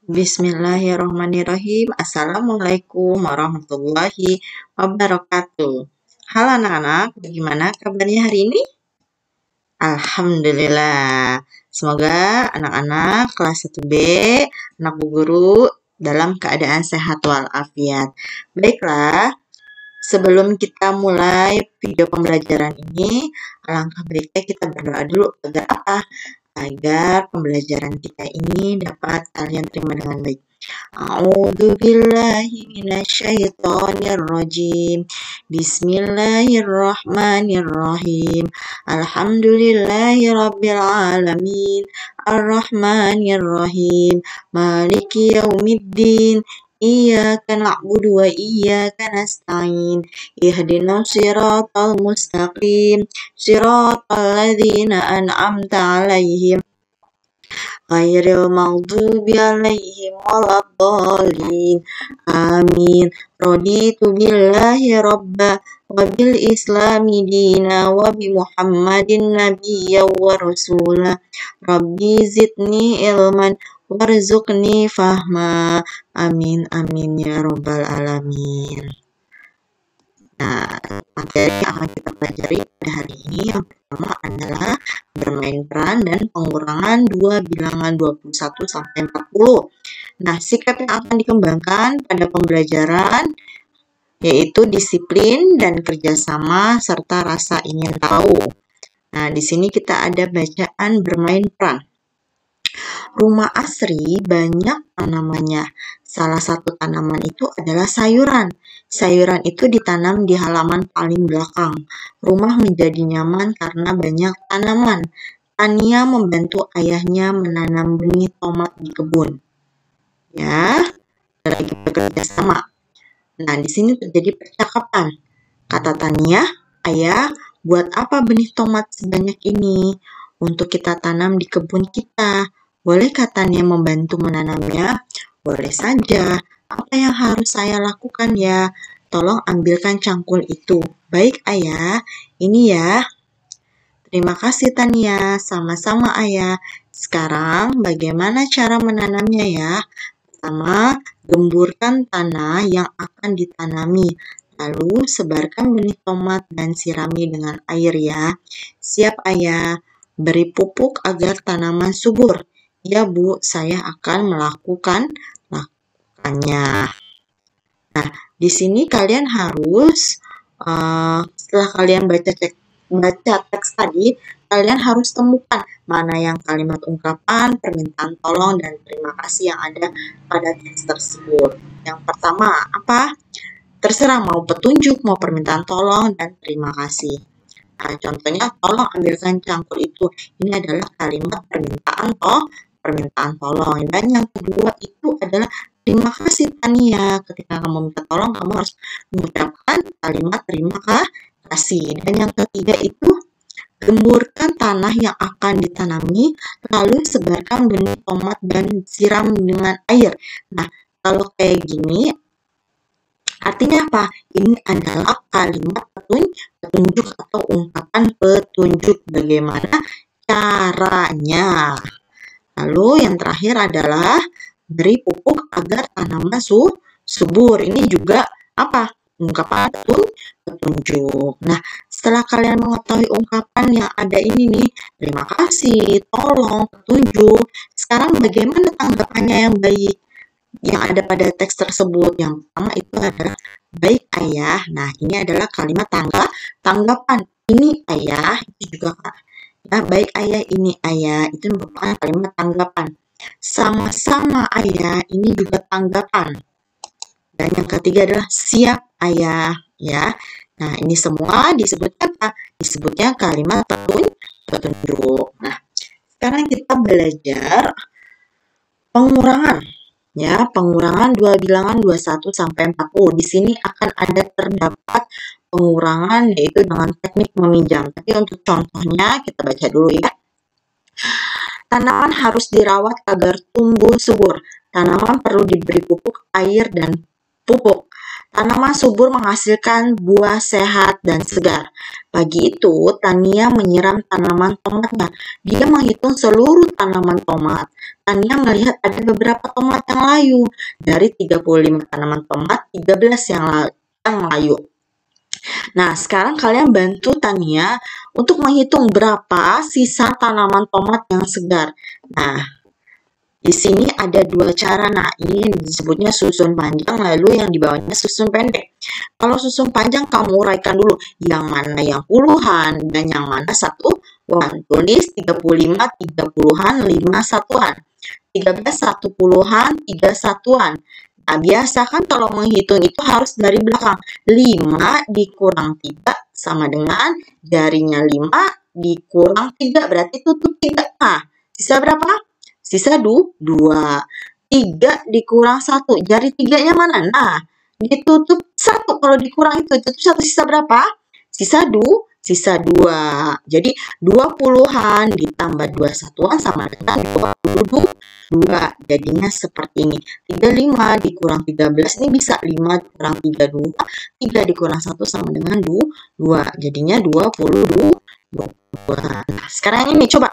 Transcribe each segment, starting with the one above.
Bismillahirrahmanirrahim. Assalamualaikum warahmatullahi wabarakatuh. Halo anak-anak, bagaimana kabarnya hari ini? Alhamdulillah. Semoga anak-anak kelas 1B, anak Bu Guru dalam keadaan sehat walafiat. Baiklah, sebelum kita mulai video pembelajaran ini, alangkah baiknya kita berdoa dulu agar apa? Agar pembelajaran kita ini dapat kalian terima dengan baik. A'udzu billahi minasyaitonir rajim. Bismillahirrahmanirrahim. Alhamdulillahirabbil alamin. Arrahmanirrahim. Maliki yaumiddin. Iyyaka na'budu wa iyyaka nasta'in. Ihdinas siratal mustaqim. Siratal ladzina an'amta 'alaihim ghairil maghdubi 'alaihim waladdallin. Amin. Raditu billahi rabba wa bil islami dina wa bi Muhammadin nabiyya wa rasula. Rabbi zidni ilman warzuqni fahma. Amin amin ya rabbal alamin. Nah, materi yang akan kita pelajari pada hari ini yang pertama adalah bermain peran dan pengurangan dua bilangan 21 sampai 40. Nah, sikap yang akan dikembangkan pada pembelajaran yaitu disiplin dan kerjasama serta rasa ingin tahu. Nah, di sini kita ada bacaan bermain peran. Rumah Asri banyak tanamannya. Salah satu tanaman itu adalah sayuran. Sayuran itu ditanam di halaman paling belakang. Rumah menjadi nyaman karena banyak tanaman. Tania membantu ayahnya menanam benih tomat di kebun. Ya, lagi bekerja sama. Nah, di sini terjadi percakapan. Kata Tania, "Ayah, buat apa benih tomat sebanyak ini? Untuk kita tanam di kebun kita. Boleh katanya membantu menanamnya?" "Boleh saja. Apa yang harus saya lakukan ya?" "Tolong ambilkan cangkul itu." "Baik ayah, ini ya." "Terima kasih Tania, sama-sama ayah. Sekarang bagaimana cara menanamnya ya?" Pertama, gemburkan tanah yang akan ditanami. Lalu sebarkan benih tomat dan sirami dengan air ya. "Siap ayah." "Beri pupuk agar tanaman subur." "Ya Bu, saya akan melakukannya." Nah, di sini kalian harus setelah kalian baca teks tadi, kalian harus temukan mana yang kalimat ungkapan, permintaan tolong, dan terima kasih yang ada pada teks tersebut. Yang pertama, apa? Terserah mau petunjuk, mau permintaan tolong, dan terima kasih. Nah, contohnya, "Tolong ambilkan cangkul itu." Ini adalah kalimat permintaan tolong. Dan yang kedua itu adalah terima kasih Tania. Ketika kamu minta tolong, kamu harus mengucapkan kalimat terima kasih. Dan yang ketiga itu gemburkan tanah yang akan ditanami, lalu sebarkan benih tomat dan siram dengan air. Nah, kalau kayak gini, artinya apa? Ini adalah kalimat petunjuk atau ungkapan petunjuk bagaimana caranya. Lalu yang terakhir adalah beri pupuk agar tanaman subur. Ini juga apa? Ungkapan petunjuk. Nah, setelah kalian mengetahui ungkapan yang ada ini nih, terima kasih, tolong, petunjuk. Sekarang bagaimana tanggapannya yang baik yang ada pada teks tersebut? Yang pertama itu adalah baik ayah. Nah, ini adalah kalimat tanggapan. Ini ayah, itu juga ya, baik ayah, ini ayah. Itu merupakan kalimat tanggapan. Sama-sama ayah, ini juga tanggapan. Dan yang ketiga adalah siap ayah, ya. Nah, ini semua disebutnya apa? Disebutnya kalimat petunjuk. Nah, sekarang kita belajar pengurangan. Ya, pengurangan dua bilangan 21 sampai 40. Di sini akan ada terdapat pengurangan yaitu dengan teknik meminjam. Tapi untuk contohnya kita baca dulu ya. Tanaman harus dirawat agar tumbuh subur. Tanaman perlu diberi pupuk, air, dan pupuk. Tanaman subur menghasilkan buah sehat dan segar. Pagi itu, Tania menyiram tanaman tomatnya. Dia menghitung seluruh tanaman tomat. Tania melihat ada beberapa tomat yang layu. Dari 35 tanaman tomat, 13 yang layu. Nah, sekarang kalian bantu Tania untuk menghitung berapa sisa tanaman tomat yang segar. Nah, di sini ada dua cara. Nah, ini disebutnya susun panjang, lalu yang di bawahnya susun pendek. Kalau susun panjang, kamu uraikan dulu yang mana yang puluhan dan yang mana satuan. Tulis 35, 30-an, 5 satuan. 13 1 puluhan, 3 satuan. Nah, biasa kan kalau menghitung itu harus dari belakang. 5 dikurang 3 sama dengan jarinya 5 dikurang 3, berarti tutup 3. Nah, sisa berapa? Sisa 2. 3 dikurang 1. Jari 3-nya mana? Nah, ditutup 1. Kalau dikurang itu, tutup 1. Sisa berapa? Sisa 2. Sisa 2. Jadi, 20-an ditambah 2 satuan sama dengan 22. Jadinya seperti ini. 35 dikurang 13. Ini bisa 5 dikurang 3, 2. 3 dikurang 1 sama dengan 2. Jadinya 22. Nah, sekarang ini coba.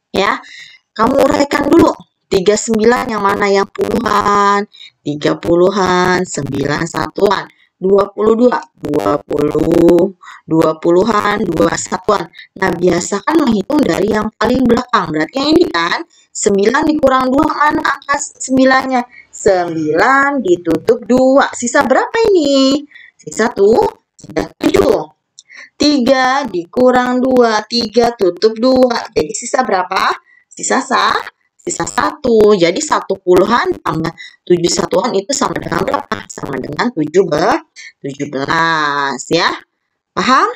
Ya. Kamu uraikan dulu. 39 yang mana yang puluhan, 3 puluhan, 9 satuan, 22, 20, 20-an, 2 satuan. Nah, biasakan menghitung dari yang paling belakang. Berarti yang ini kan, 9 dikurang 2, mana angka 9-nya? 9 ditutup 2. Sisa berapa ini? Sisa 7. 3 dikurang 2, 3 tutup 2. Jadi sisa berapa? Sisa 1. Jadi 1 puluhan tambah 7 satuan itu sama dengan berapa? Sama dengan 17 ya. Paham?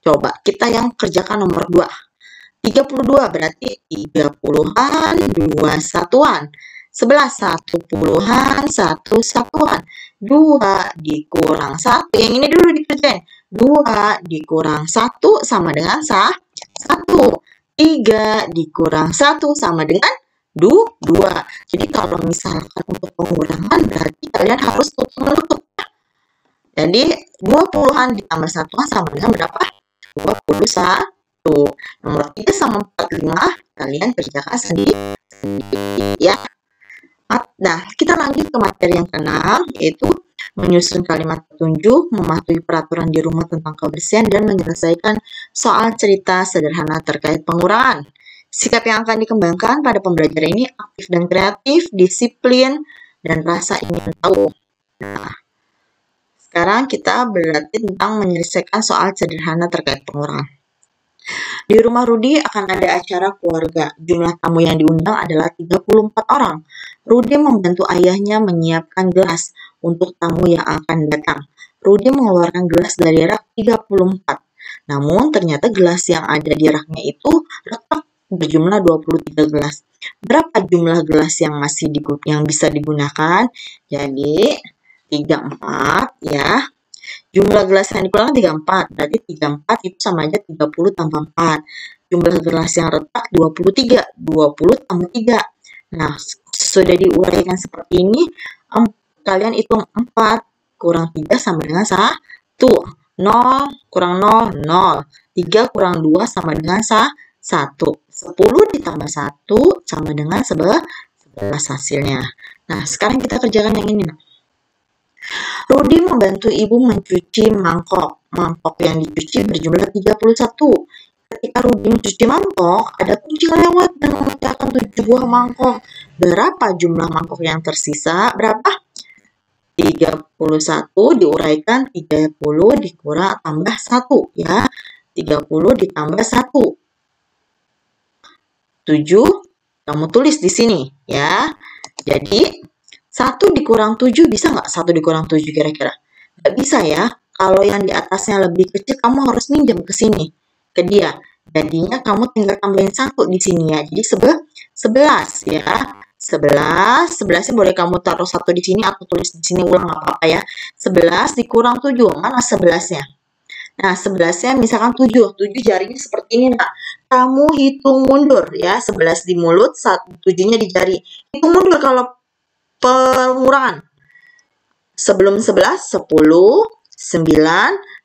Coba kita yang kerjakan nomor 2. 32 berarti 30-an 2 satuan. 11 1 puluhan 1 satuan. 2 dikurang 1. Yang ini dulu dikerjain. 2 dikurang 1 sama dengan 1. 3 dikurang 1 sama dengan 2. Jadi kalau misalkan untuk pengurangan berarti kalian harus tutup-menutup. Jadi 20-an ditambah 1 sama dengan berapa? 21. Nomor 3 sama 45 kalian kerjakan sendiri ya. Nah, kita lanjut ke materi yang keenam, yaitu menyusun kalimat petunjuk, mematuhi peraturan di rumah tentang kebersihan, dan menyelesaikan soal cerita sederhana terkait pengurangan. Sikap yang akan dikembangkan pada pembelajaran ini aktif dan kreatif, disiplin, dan rasa ingin tahu. Nah, sekarang kita berlatih tentang menyelesaikan soal sederhana terkait pengurangan. Di rumah Rudi akan ada acara keluarga. Jumlah tamu yang diundang adalah 34 orang. Rudi membantu ayahnya menyiapkan gelas untuk tamu yang akan datang. Rudi mengeluarkan gelas dari rak 34. Namun ternyata gelas yang ada di raknya itu retak berjumlah 23 gelas. Berapa jumlah gelas yang bisa digunakan? Jadi 34 ya. Jumlah gelas yang dikeluarkan 34, berarti 34 itu sama aja 30 tambah 4. Jumlah gelas yang retak 23, 20 tambah 3. Nah, sudah diuraikan seperti ini, kalian hitung 4 kurang 3 sama dengan 1. 0 kurang 0, 0. 3 kurang 2 sama dengan 1. 10 ditambah 1 sama dengan 11 hasilnya. Nah, sekarang kita kerjakan yang ini. Rudi membantu ibu mencuci mangkok. Mangkok yang dicuci berjumlah 31. Ketika Rudi mencuci mangkok, ada kucing lewat dan memecahkan 7 buah mangkok. Berapa jumlah mangkok yang tersisa? Berapa? 31 diuraikan 30 dikurang tambah 1 ya. 30 ditambah 1. 7 kamu tulis di sini ya. Jadi 1 dikurang 7 bisa nggak? 1 dikurang 7 kira-kira? Nggak bisa ya. Kalau yang di atasnya lebih kecil, kamu harus minjem ke sini, ke dia. Jadinya kamu tinggal tambahin 1 di sini ya. Jadi 11 ya. 11-nya boleh kamu taruh 1 di sini atau tulis di sini ulang nggak apa-apa ya. 11 dikurang 7, mana 11-nya? Nah, 11-nya misalkan 7 jarinya seperti ini, Nak. Kamu hitung mundur ya. 11 di mulut, 7-nya di jari. Hitung mundur kalau pengurangan. Sebelum 11, 10, 9,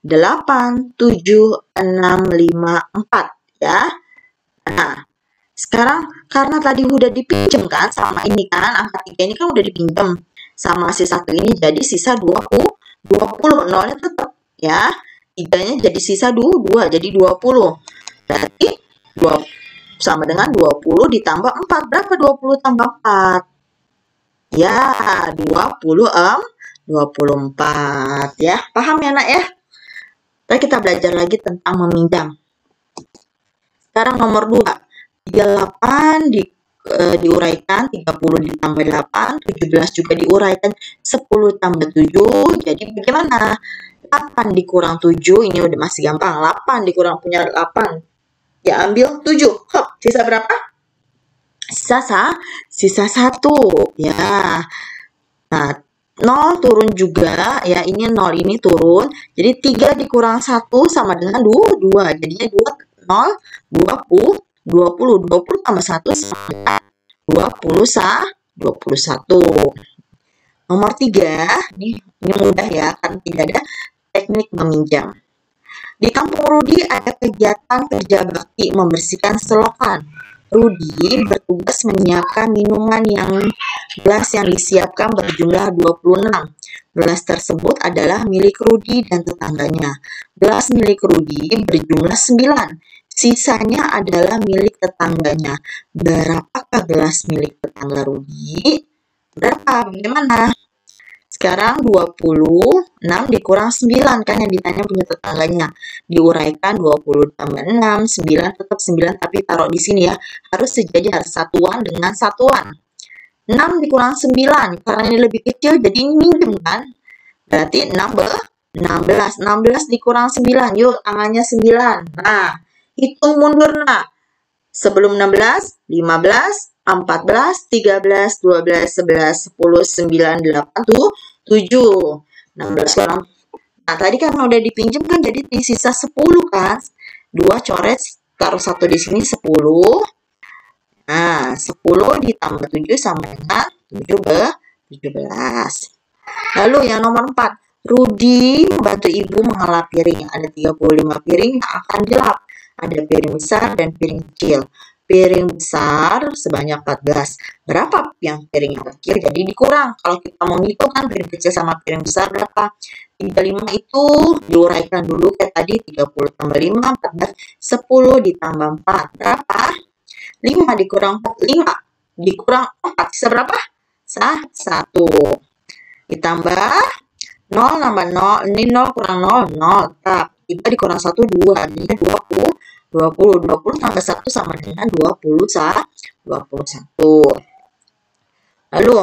8, 7, 6, 5, 4 ya. Nah, sekarang karena tadi udah dipinjam kan sama ini kan, angka 3 ini kan udah dipinjam sama si 1 ini, jadi sisa 20, nolnya tetap ya. 3-nya jadi sisa 2, jadi 20. Berarti 2 sama dengan 20 ditambah 4. Berapa 20 tambah 4? Ya, 24 ya. Paham ya, Nak ya? Nah, kita belajar lagi tentang meminjam. Sekarang nomor 2. 38 diuraikan, 30 ditambah 8, 17 juga diuraikan, 10 tambah 7. Jadi bagaimana? 8 dikurang 7, ini udah masih gampang. 8 dikurang punya 8. Ya, ambil 7. Hop, sisa berapa? Sisa 1. Ya. Nah, 0 turun juga ya, ini 0 ini turun. Jadi 3 dikurang 1 sama dengan 2. Jadinya 0, 20 tambah 1 sama dengan 21. Nomor 3, ini mudah ya, kan tidak ada teknik meminjam. Di kampung Rudi ada kegiatan kerja bakti membersihkan selokan. Rudi bertugas menyiapkan minuman gelas yang disiapkan berjumlah 26. Gelas tersebut adalah milik Rudi dan tetangganya. Gelas milik Rudi berjumlah 9. Sisanya adalah milik tetangganya. Berapakah gelas milik tetangga Rudi? Berapa? Bagaimana? Sekarang 26 dikurang 9 kan yang ditanya punya tetangganya. Diuraikan 20 tambah 6, 9 tetap 9 tapi taruh di sini ya. Harus sejajar satuan dengan satuan. 6 dikurang 9 karena ini lebih kecil jadi ini minjem kan. Berarti 16 dikurang 9. Yuk tangannya 9. Nah, hitung mundur nak. Sebelum 16, 15, 14, 13, 12, 11, 10, 9, 8, 7. 16 kurang. Nah, tadi karena udah dipinjam kan jadi sisa 10 kan. 2 coret, taruh 1 di sini 10. Nah, 10 ditambah 7 sama dengan 17. Lalu yang nomor 4. Rudi membantu ibu mengolah piring. Ada 35 piring yang akan dilap. Ada piring besar dan piring kecil. Piring besar sebanyak 14. Berapa yang piring yang kecil? Jadi dikurang. Kalau kita mau ngitung kan piring kecil sama piring besar berapa? 35 itu diuraikan dulu kayak tadi. 30 tambah 5, 14. 10 ditambah 4. Berapa? 5 dikurang 4. 5 dikurang 4. Sisa berapa? 1. Ditambah 0 nambah 0. Ini 0 kurang 0. 0. Tetap. 3 dikurang 1, 2. Jadinya 20 tambah 1 sama dengan 21. Lalu,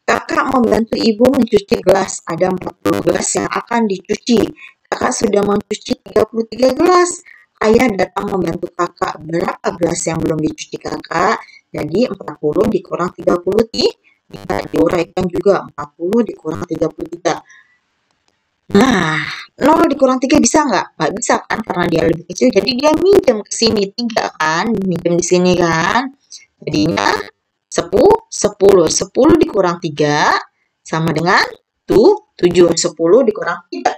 kakak membantu ibu mencuci gelas. Ada 40 gelas yang akan dicuci. Kakak sudah mencuci 33 gelas. Ayah datang membantu kakak. Berapa gelas yang belum dicuci kakak? Jadi 40 dikurang 33. Diuraikan juga 40 dikurang 33. Nah, 0 dikurang 3 bisa nggak? Nggak bisa kan, karena dia lebih kecil. Jadi dia minjem ke sini 3 kan, minjem di sini kan. Jadinya 10 dikurang 3 sama dengan 7. 10 dikurang 3.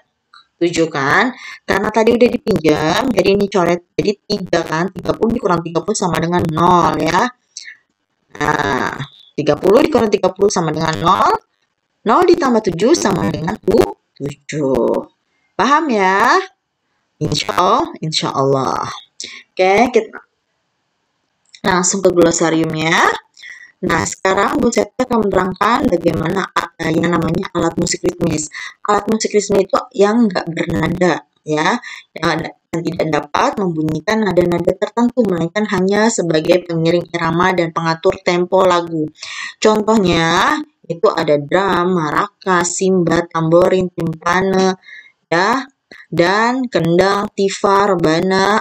7 kan. Karena tadi udah dipinjam, jadi ini coret. Jadi 3 kan. 30 dikurang 30 sama dengan 0 ya. Nah, 30 dikurang 30 sama dengan 0. 0 ditambah 7 sama dengan 7. Paham ya? Insya Allah. Oke, kita langsung ke glosariumnya. Nah, sekarang Bu Septi akan menerangkan bagaimana yang namanya alat musik ritmis. Alat musik ritmis itu yang nggak bernada, ya, yang tidak dapat membunyikan nada-nada tertentu, melainkan hanya sebagai pengiring irama dan pengatur tempo lagu. Contohnya itu ada drum, maracas, simbat, tamborin, timpane, ya, dan kendang, tifar, rebana.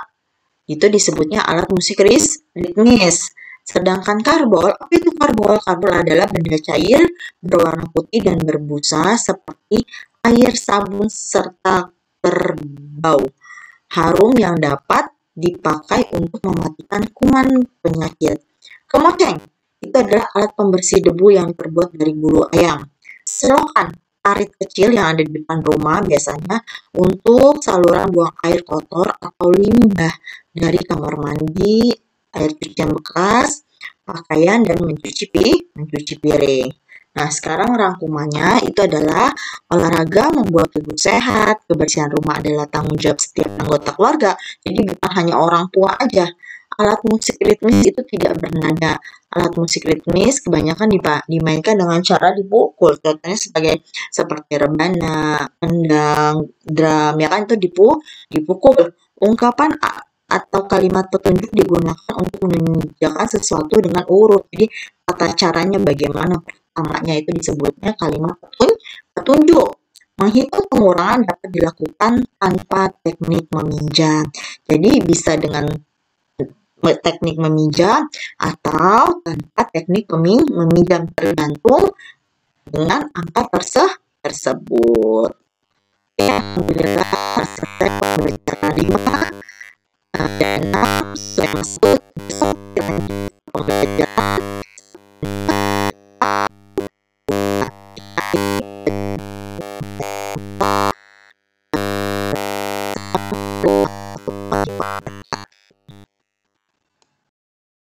Itu disebutnya alat musik ritmis. Sedangkan karbol, apa itu karbol? Karbol adalah benda cair berwarna putih dan berbusa seperti air, sabun, serta berbau harum yang dapat dipakai untuk mematikan kuman penyakit. Kemoceng itu adalah alat pembersih debu yang terbuat dari bulu ayam. Selokan parit kecil yang ada di depan rumah biasanya untuk saluran buang air kotor atau limbah dari kamar mandi, air cucian bekas, pakaian, dan mencuci piring. Nah, sekarang rangkumannya itu adalah olahraga membuat tubuh sehat, kebersihan rumah adalah tanggung jawab setiap anggota keluarga. Jadi bukan hanya orang tua aja. Alat musik ritmis itu tidak bernada. Alat musik ritmis kebanyakan dimainkan dengan cara dipukul. Contohnya seperti rebana, kendang, drum, ya kan itu dipukul. Ungkapan atau kalimat petunjuk digunakan untuk menunjukkan sesuatu dengan urut. Jadi tata caranya bagaimana? Pertamanya itu disebutnya kalimat petunjuk. Menghitung pengurangan dapat dilakukan tanpa teknik meminjam. Jadi bisa dengan teknik meminjam atau tanpa teknik meminjam, tergantung dengan angka tersebut. Oke, alhamdulillah selesai pembelajaran 5 dan 6 sudah masuk. Besok kita lanjut pembelajaran